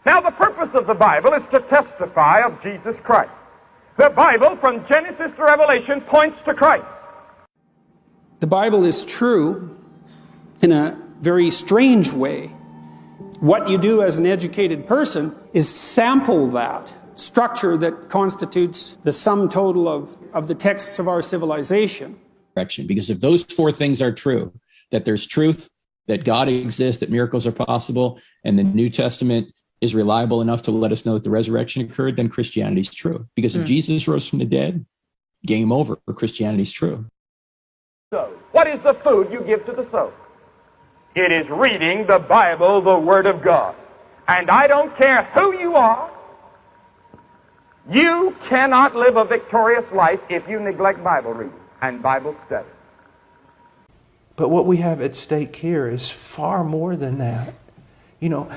Now, the purpose of the Bible is to testify of Jesus Christ. The Bible, from Genesis to Revelation, points to Christ. The Bible is true in a very strange way. What you do as an educated person is sample that structure that constitutes the sum total of the texts of our civilization. Because if those four things are true, that there's truth, that God exists, that miracles are possible, and the New Testament is reliable enough to let us know that the resurrection occurred, then Christianity is true. Because if Jesus rose from the dead, game over, Christianity is true. So, what is the food you give to the soul? It is reading the Bible, the Word of God. And I don't care who you are, you cannot live a victorious life if you neglect Bible reading and Bible study. But what we have at stake here is far more than that. You know,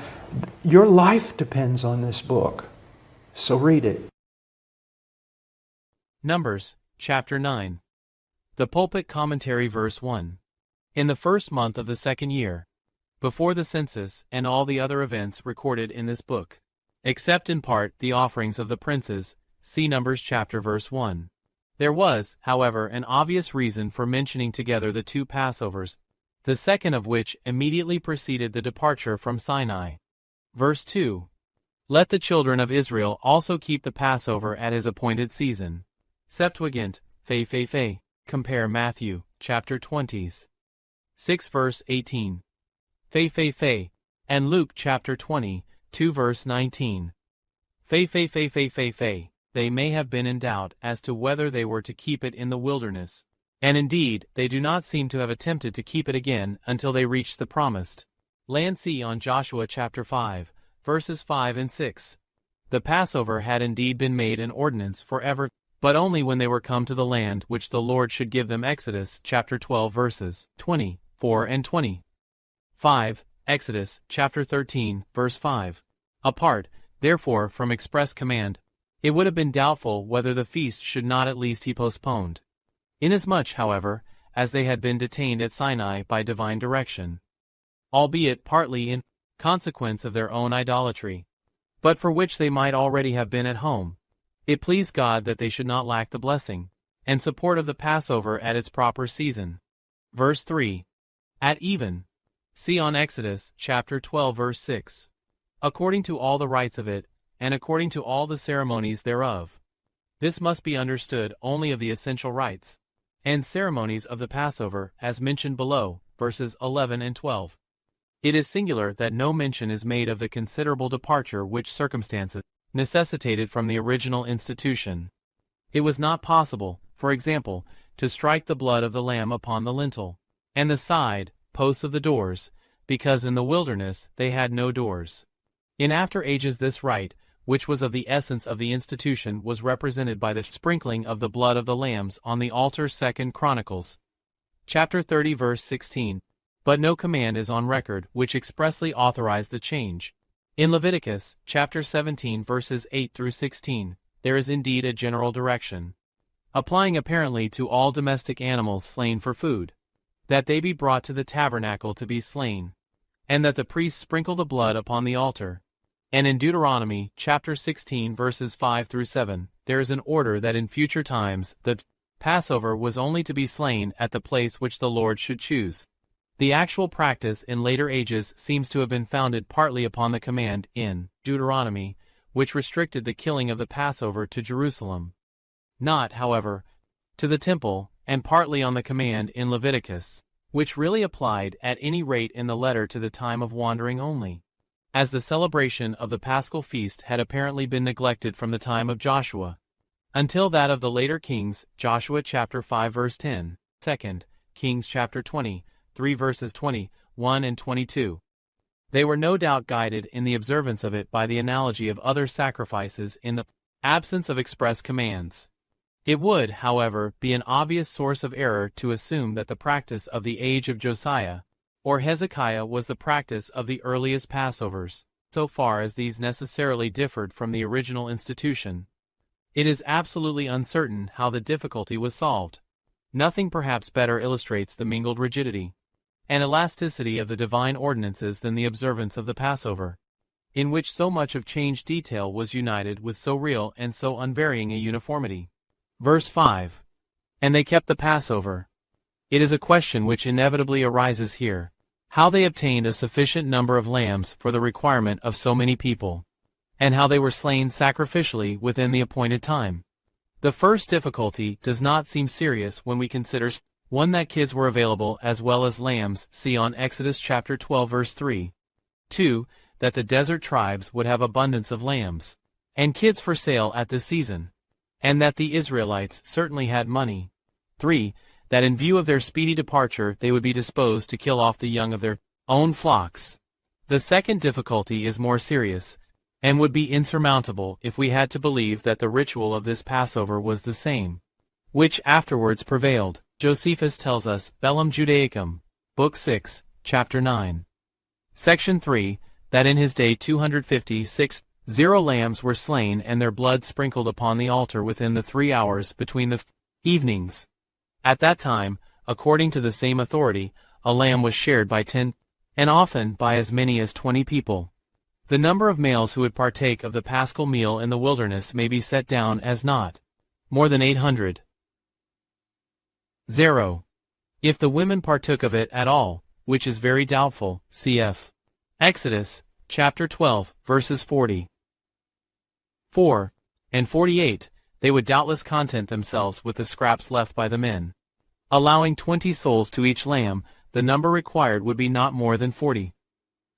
your life depends on this book. So read it. Numbers, chapter 9. The Pulpit Commentary, verse 1. In the first month of the second year, before the census and all the other events recorded in this book, except in part the offerings of the princes, see Numbers chapter verse 1. There was, however, an obvious reason for mentioning together the two Passovers, the second of which immediately preceded the departure from Sinai. Verse 2. Let the children of Israel also keep the Passover at his appointed season. Septuagint, fe. Compare Matthew, chapter 20s. 6 verse 18. Fe. And Luke chapter 20, 2 verse 19. Fe. They may have been in doubt as to whether they were to keep it in the wilderness, and indeed they do not seem to have attempted to keep it again until they reached the promised land. See on Joshua chapter 5, verses 5 and 6. The Passover had indeed been made an ordinance forever, but only when they were come to the land which the Lord should give them. Exodus chapter 12 verses 24 and 20. 5. Exodus chapter 13 verse 5. Apart, therefore, from express command, it would have been doubtful whether the feast should not at least be postponed. Inasmuch, however, as they had been detained at Sinai by divine direction, albeit partly in consequence of their own idolatry, but for which they might already have been at home, it pleased God that they should not lack the blessing and support of the Passover at its proper season. Verse 3. At even. See on Exodus chapter 12 verse 6. According to all the rites of it, and according to all the ceremonies thereof. This must be understood only of the essential rites and ceremonies of the Passover, as mentioned below, verses 11 and 12. It is singular that no mention is made of the considerable departure which circumstances necessitated from the original institution. It was not possible, for example, to strike the blood of the lamb upon the lintel and the side posts of the doors, because in the wilderness they had no doors. In after ages this rite, which was of the essence of the institution, was represented by the sprinkling of the blood of the lambs on the altar. 2 Chronicles chapter 30 verse 16. But no command is on record which expressly authorized the change. In Leviticus chapter 17 verses 8 through 16, there is indeed a general direction, applying apparently to all domestic animals slain for food, that they be brought to the tabernacle to be slain, and that the priests sprinkle the blood upon the altar. And in Deuteronomy chapter 16 verses 5 through 7, there is an order that in future times the Passover was only to be slain at the place which the Lord should choose. The actual practice in later ages seems to have been founded partly upon the command in Deuteronomy, which restricted the killing of the Passover to Jerusalem, not, however, to the temple, and partly on the command in Leviticus, which really applied at any rate in the letter to the time of wandering only, as the celebration of the Paschal feast had apparently been neglected from the time of Joshua until that of the later kings. Joshua chapter 5 verse 10, 2 Kings chapter 20, 3 verses 21 and 22. They were no doubt guided in the observance of it by the analogy of other sacrifices in the absence of express commands. It would, however, be an obvious source of error to assume that the practice of the age of Josiah or Hezekiah was the practice of the earliest Passovers, so far as these necessarily differed from the original institution. It is absolutely uncertain how the difficulty was solved. Nothing perhaps better illustrates the mingled rigidity and elasticity of the divine ordinances than the observance of the Passover. in which so much of changed detail was united with so real and so unvarying a uniformity. Verse 5. And they kept the Passover. It is a question which inevitably arises here, how they obtained a sufficient number of lambs for the requirement of so many people, and how they were slain sacrificially within the appointed time. The first difficulty does not seem serious when we consider 1. That kids were available as well as lambs, see on Exodus chapter 12 verse 3. 2. That the desert tribes would have abundance of lambs and kids for sale at this season, and that the Israelites certainly had money. 3. That in view of their speedy departure they would be disposed to kill off the young of their own flocks. The second difficulty is more serious, and would be insurmountable if we had to believe that the ritual of this Passover was the same, which afterwards prevailed. Josephus tells us, Bellum Judaicum, Book 6, Chapter 9. Section 3, that in his day 256 lambs were slain and their blood sprinkled upon the altar within the 3 hours between the evenings. At that time, according to the same authority, a lamb was shared by 10, and often by as many as 20 people. The number of males who would partake of the paschal meal in the wilderness may be set down as not more than 800. 0. If the women partook of it at all, which is very doubtful, cf. Exodus, chapter 12, verses 40. 4. And 48, they would doubtless content themselves with the scraps left by the men. Allowing 20 souls to each lamb, the number required would be not more than 40.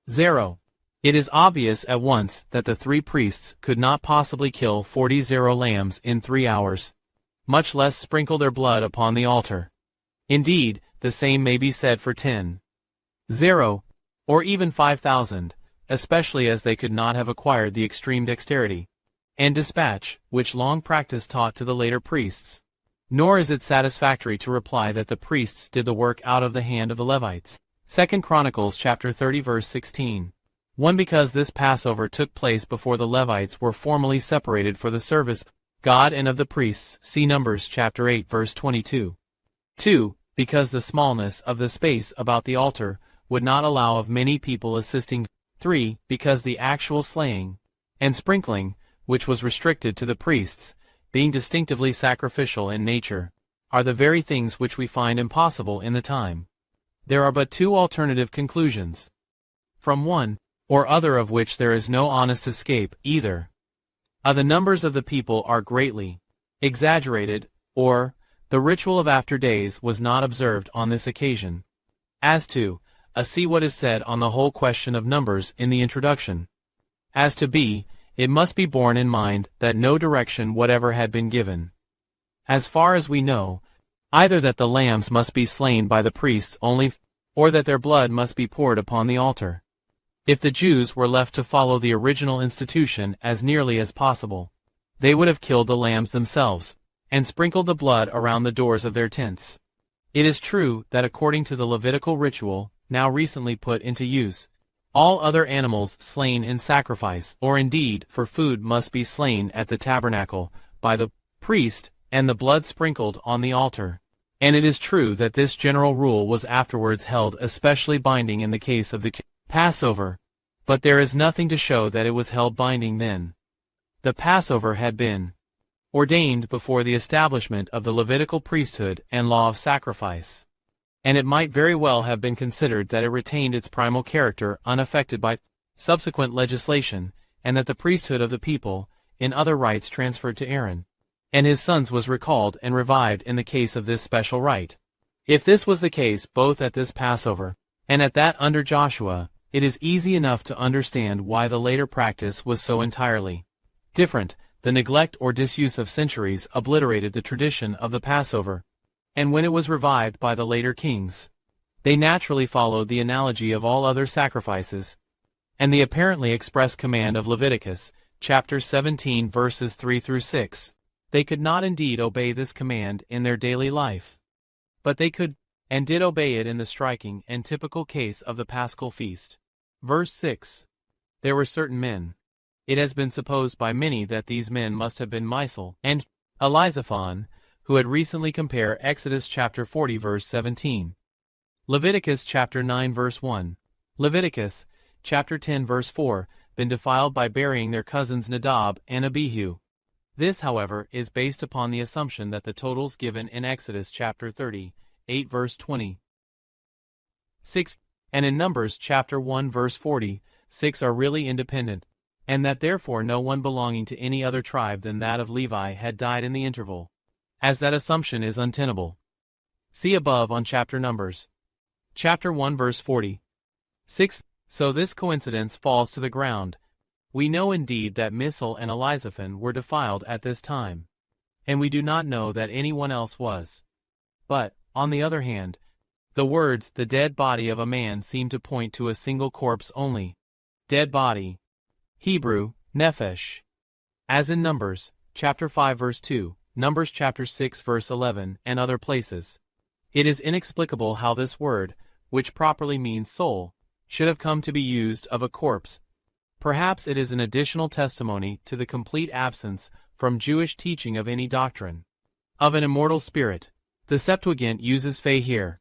0. It is obvious at once that the 3 priests could not possibly kill 40 lambs in 3 hours, much less sprinkle their blood upon the altar. Indeed, the same may be said for 10, or even 5,000, especially as they could not have acquired the extreme dexterity and dispatch which long practice taught to the later priests. Nor is it satisfactory to reply that the priests did the work out of the hand of the Levites. 2 Chronicles chapter 30 verse 16. 1. Because this Passover took place before the Levites were formally separated for the service of God and of the priests, see Numbers chapter 8 verse 22. 2. Because the smallness of the space about the altar would not allow of many people assisting. 3. Because the actual slaying and sprinkling, which was restricted to the priests, being distinctively sacrificial in nature, are the very things which we find impossible in the time. There are but 2 alternative conclusions, from one or other of which there is no honest escape either. The numbers of the people are greatly exaggerated, or the ritual of after days was not observed on this occasion. As to see what is said on the whole question of numbers in the introduction. As to B, it must be borne in mind that no direction whatever had been given, as far as we know, either that the lambs must be slain by the priests only, or that their blood must be poured upon the altar. If the Jews were left to follow the original institution as nearly as possible, they would have killed the lambs themselves, and sprinkled the blood around the doors of their tents. It is true that according to the Levitical ritual, now recently put into use, all other animals slain in sacrifice, or indeed for food, must be slain at the tabernacle by the priest, and the blood sprinkled on the altar. And it is true that this general rule was afterwards held especially binding in the case of the Passover, but there is nothing to show that it was held binding then. The Passover had been ordained before the establishment of the Levitical priesthood and law of sacrifice, and it might very well have been considered that it retained its primal character unaffected by subsequent legislation, and that the priesthood of the people, in other rites transferred to Aaron and his sons, was recalled and revived in the case of this special rite. If this was the case both at this Passover and at that under Joshua, it is easy enough to understand why the later practice was so entirely different. The neglect or disuse of centuries obliterated the tradition of the Passover, and when it was revived by the later kings, they naturally followed the analogy of all other sacrifices, and the apparently express command of Leviticus, chapter 17 verses 3 through 6. They could not indeed obey this command in their daily life, but they could and did obey it in the striking and typical case of the Paschal feast. Verse 6. There were certain men. It has been supposed by many that these men must have been Misal and Elizaphan, who had recently compared Exodus chapter 40 verse 17, Leviticus chapter 9 verse 1, Leviticus chapter 10 verse 4, been defiled by burying their cousins Nadab and Abihu. This, however, is based upon the assumption that the totals given in Exodus chapter 38 verse 26 and in Numbers chapter 1 verse 46 are really independent, and that therefore no one belonging to any other tribe than that of Levi had died in the interval, as that assumption is untenable. See above on chapter Numbers. Chapter 1 verse 46. So this coincidence falls to the ground. We know indeed that Misal and Elizaphan were defiled at this time, and we do not know that anyone else was. But, on the other hand, the words "the dead body of a man" seem to point to a single corpse only. Dead body. Hebrew, nephesh. As in Numbers, chapter 5 verse 2, Numbers chapter 6 verse 11, and other places. It is inexplicable how this word, which properly means soul, should have come to be used of a corpse. Perhaps it is an additional testimony to the complete absence from Jewish teaching of any doctrine of an immortal spirit. The Septuagint uses "fe" here.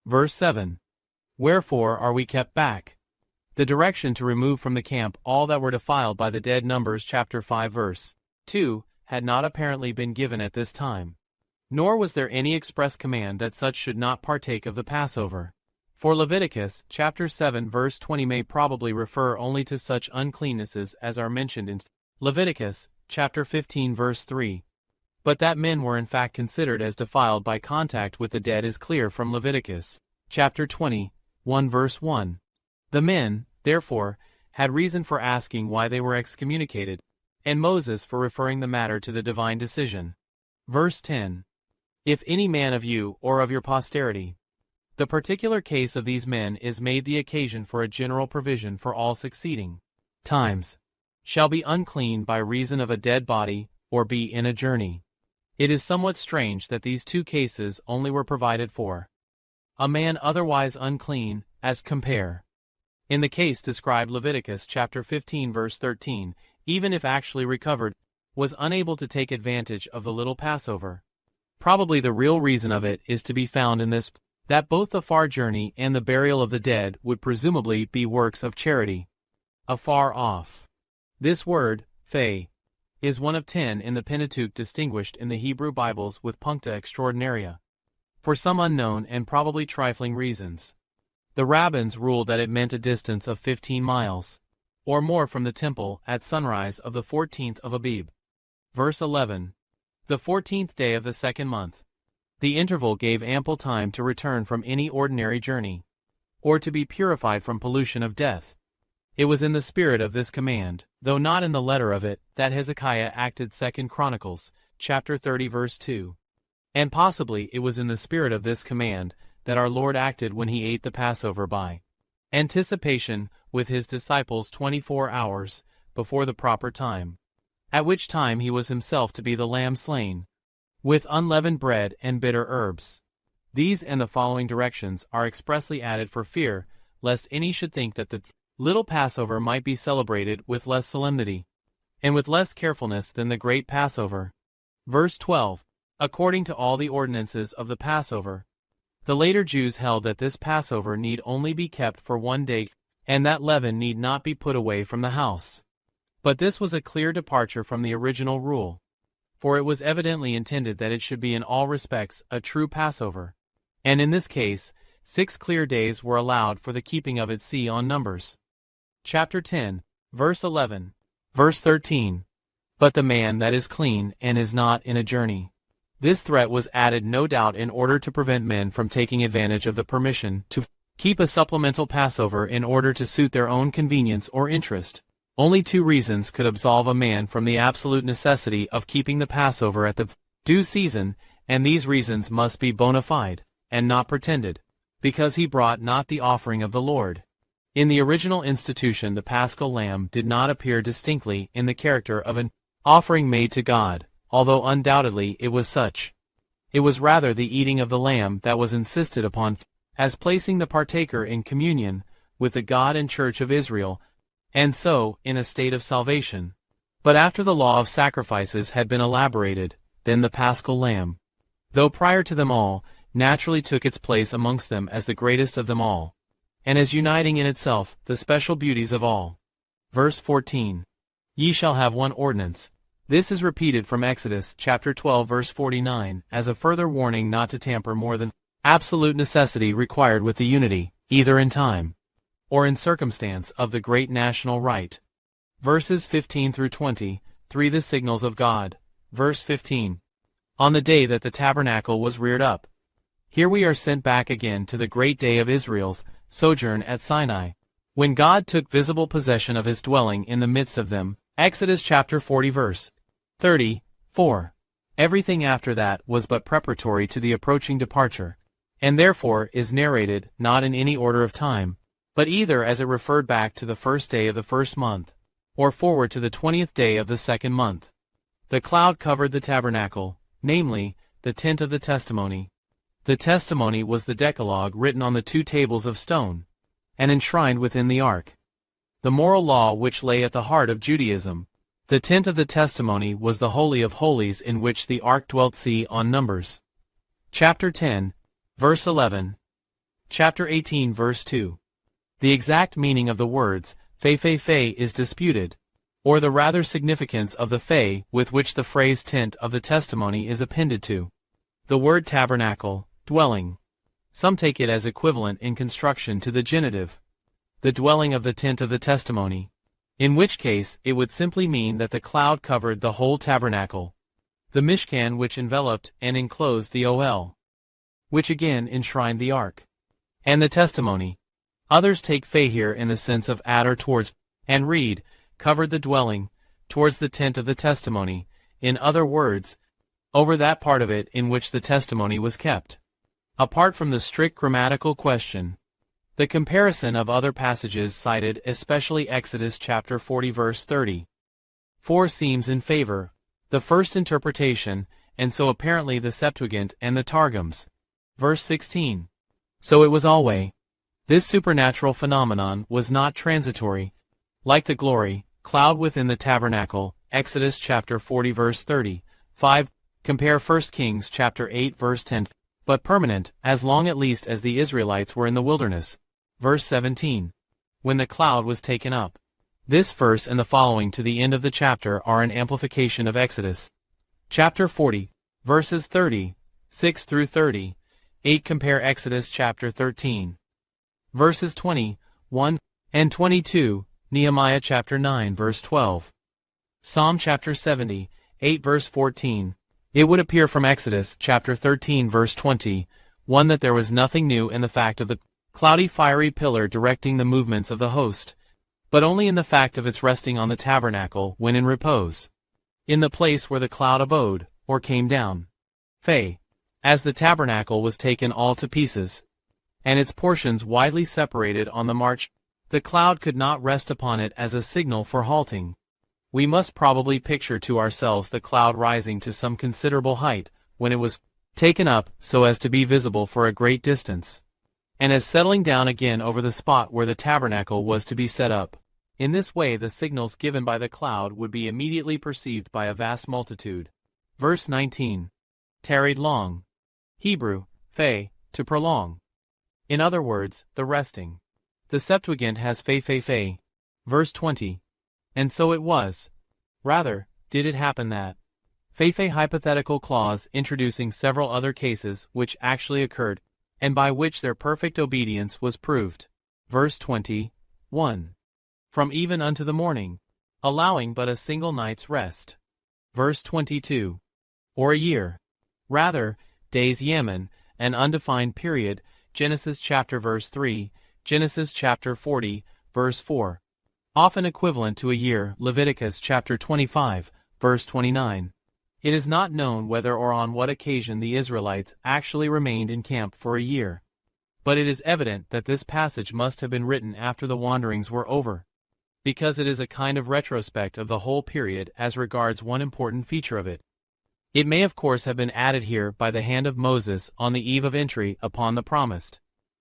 Verse 7. Wherefore are we kept back? The direction to remove from the camp all that were defiled by the dead, Numbers chapter 5 verse 2, had not apparently been given at this time. Nor was there any express command that such should not partake of the Passover. For Leviticus chapter 7 verse 20 may probably refer only to such uncleannesses as are mentioned in Leviticus chapter 15 verse 3. But that men were in fact considered as defiled by contact with the dead is clear from Leviticus chapter 21 verse 1. The men, therefore, had reason for asking why they were excommunicated, and Moses for referring the matter to the divine decision. Verse 10. If any man of you or of your posterity. The particular case of these men is made the occasion for a general provision for all succeeding times, shall be unclean by reason of a dead body, or be in a journey. It is somewhat strange that these two cases only were provided for a man otherwise unclean, as compare. In the case described Leviticus chapter 15 verse 13, even if actually recovered, was unable to take advantage of the little Passover. Probably the real reason of it is to be found in this, that both the far journey and the burial of the dead would presumably be works of charity. Afar off. This word, "fe," is one of 10 in the Pentateuch distinguished in the Hebrew Bibles with puncta extraordinaria, for some unknown and probably trifling reasons. The rabbins ruled that it meant a distance of 15 miles, or more from the temple at sunrise of the 14th of Abib. Verse 11. The 14th day of the second month. The interval gave ample time to return from any ordinary journey, or to be purified from pollution of death. It was in the spirit of this command, though not in the letter of it, that Hezekiah acted 2 Chronicles, chapter 30 verse 2. And possibly it was in the spirit of this command that our Lord acted when he ate the Passover by anticipation with his disciples 24 hours before the proper time, at which time he was himself to be the lamb slain, with unleavened bread and bitter herbs. These and the following directions are expressly added for fear, lest any should think that the little Passover might be celebrated with less solemnity, and with less carefulness than the great Passover. Verse 12. According to all the ordinances of the Passover, the later Jews held that this Passover need only be kept for 1 day, and that leaven need not be put away from the house. But this was a clear departure from the original rule, for it was evidently intended that it should be in all respects a true Passover, and in this case, 6 clear days were allowed for the keeping of it. See on Numbers. Chapter 10, verse 11. Verse 13. But the man that is clean and is not in a journey. This threat was added no doubt in order to prevent men from taking advantage of the permission to keep a supplemental Passover in order to suit their own convenience or interest. Only 2 reasons could absolve a man from the absolute necessity of keeping the Passover at the due season, and these reasons must be bona fide, and not pretended, because he brought not the offering of the Lord. In the original institution the paschal lamb did not appear distinctly in the character of an offering made to God, although undoubtedly it was such. It was rather the eating of the lamb that was insisted upon, as placing the partaker in communion with the God and Church of Israel, and so in a state of salvation. But after the law of sacrifices had been elaborated, then the paschal lamb, though prior to them all, naturally took its place amongst them as the greatest of them all, and as uniting in itself the special beauties of all. Verse 14. Ye shall have one ordinance. This is repeated from Exodus chapter 12 verse 49 as a further warning not to tamper more than absolute necessity required with the unity, either in time or in circumstance, of the great national rite. Verses 15 through 20, 3 The signals of God. Verse 15. On the day that the tabernacle was reared up. Here we are sent back again to the great day of Israel's sojourn at Sinai, when God took visible possession of his dwelling in the midst of them. Exodus chapter 40 verse 34. Everything after that was but preparatory to the approaching departure, and therefore is narrated not in any order of time, but either as it referred back to the first day of the first month, or forward to the 20th day of the second month. The cloud covered the tabernacle, namely, the tent of the testimony. The testimony was the Decalogue written on the 2 tables of stone, and enshrined within the ark. The moral law which lay at the heart of Judaism. The tent of the testimony was the Holy of Holies in which the ark dwelt. See on Numbers. Chapter 10, verse 11. Chapter 18 verse 2. The exact meaning of the words, fe is disputed, or the rather significance of the fe with which the phrase tent of the testimony is appended to the word tabernacle, dwelling. Some take it as equivalent in construction to the genitive, the dwelling of the tent of the testimony, in which case it would simply mean that the cloud covered the whole tabernacle, the mishkan which enveloped and enclosed the Ohel, which again enshrined the ark, and the testimony. Others take fe here in the sense of at or towards, and read, covered the dwelling, towards the tent of the testimony, in other words, over that part of it in which the testimony was kept. Apart from the strict grammatical question, the comparison of other passages cited, especially Exodus chapter 40 verse 30, 4 seems in favor, the first interpretation, and so apparently the Septuagint and the Targums. Verse 16. So it was always. This supernatural phenomenon was not transitory, like the glory, cloud within the tabernacle, Exodus chapter 40 verse 30, 5, compare 1 Kings chapter 8 verse 10, but permanent, as long at least as the Israelites were in the wilderness. Verse 17. When the cloud was taken up. This verse and the following to the end of the chapter are an amplification of Exodus. Chapter 40, verses 30, 6 through 30, 8 compare Exodus chapter 13. Verses 20, 1, and 22, Nehemiah chapter 9 verse 12. Psalm chapter 70, 8 verse 14. It would appear from Exodus chapter 13 verse 20, 1 that there was nothing new in the fact of the cloudy fiery pillar directing the movements of the host, but only in the fact of its resting on the tabernacle when in repose, in the place where the cloud abode, or came down. Fe. As the tabernacle was taken all to pieces, and its portions widely separated on the march, the cloud could not rest upon it as a signal for halting. We must probably picture to ourselves the cloud rising to some considerable height, when it was taken up so as to be visible for a great distance, and as settling down again over the spot where the tabernacle was to be set up. In this way the signals given by the cloud would be immediately perceived by a vast multitude. Verse 19. Tarried long. Hebrew, fe, to prolong. In other words, the resting. The Septuagint has fe. Verse 20. And so it was. Rather, did it happen that. Fe hypothetical clause introducing several other cases which actually occurred, and by which their perfect obedience was proved. Verse 20. 1. From even unto the morning, allowing but a single night's rest. Verse 22. Or a year. Rather, days Yemen, an undefined period, Genesis chapter verse 3, Genesis chapter 40, verse 4. Often equivalent to a year, Leviticus chapter 25, verse 29. It is not known whether or on what occasion the Israelites actually remained in camp for a year. But it is evident that this passage must have been written after the wanderings were over, because it is a kind of retrospect of the whole period as regards one important feature of it. It may of course have been added here by the hand of Moses on the eve of entry upon the promised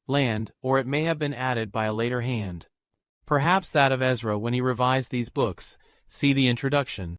land, or it may have been added by a later hand. Perhaps that of Ezra when he revised these books. See the introduction.